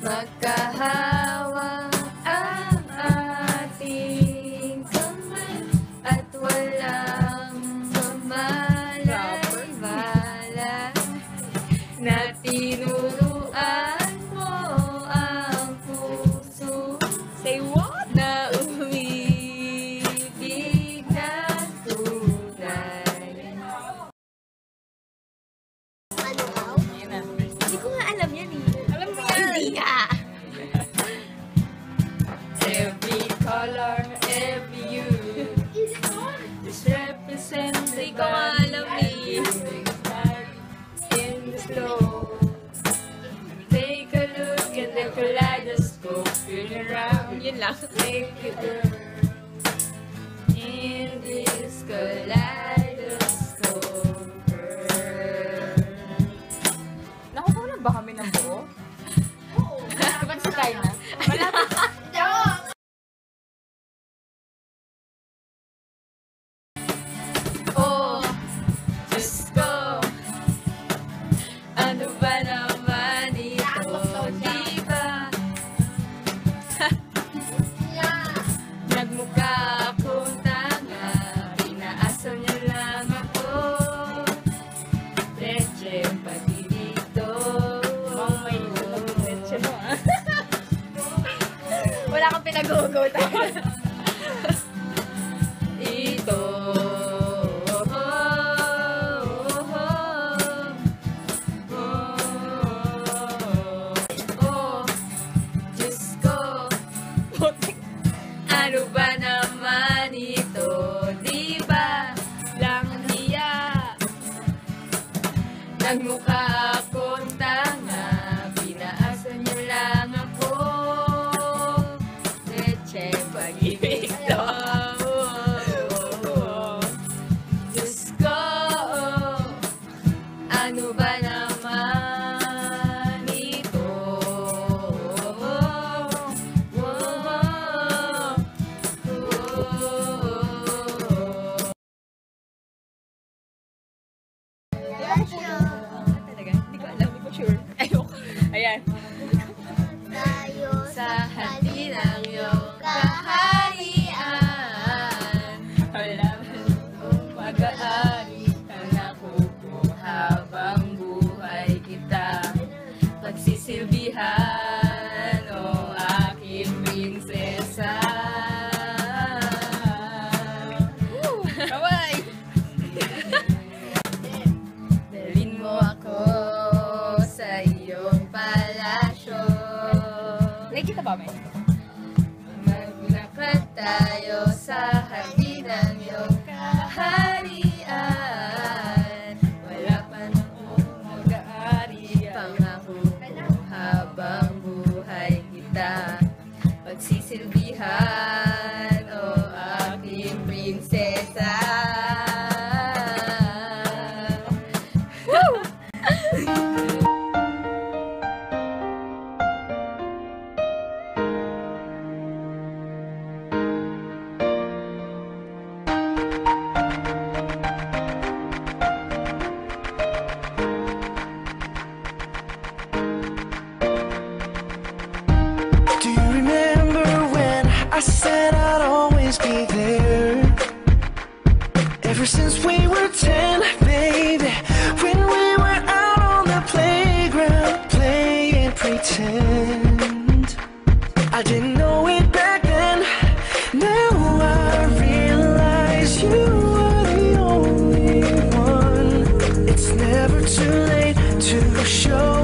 Magkahawak ang ating kamay at walang mamalay-balay na tinuruan mo ang puso. Say what? Na umibig na tunay. Ano daw? Yan na. Hindi ko nga alam yan eh. Alam mo yan. Hindi nga. Every color, every hue is represented Hindi ko nga alam eh. in the slow. Take a look at the kaleidoscope. Turn around, Yun lang. take a turn in this kaleidoscope. Nakukunan ba kami ng buo? Oo. Diba sa tayo na? Oh, Diyos ko, ano ba naman ito, di ba? Nagmukha akong tanga, inaasal niya lang ako. Leche, pati dito. May leche mo ah. Wala kang pinag-uugutan. Ito. Oh, Diyos ko, ano ba naman ito, di ba? Lang hiya, nagmukha akong tanga, pinaasa niyo lang ako. Leche, pag-ibig to. Diyos ko, ano ba naman ito? Talaga? Hindi ko alam. Hindi ko sure. Ayoko. Ayan. Tayo Sa hati ng iyong kaharian, wala man kung mag-aari ang nakuko habang buhay kita. Pagsisilbihan, o aking prinsesa. Kaway! Dalhin mo ako sa iyong palasyo. Nakikita ba, may? Maglakad tayo sa hardin ng iyong kaharian. Wala pa nang mag-aari, pangako ko habang buhay kita. Pagsisilbihan, o aking prinsesa. Do you remember when I said I'd always be there? Ever since we were 10, baby, when we were out on the playground playing pretend. I didn't know it back then. Now I realize you are the only one. It's never too late to show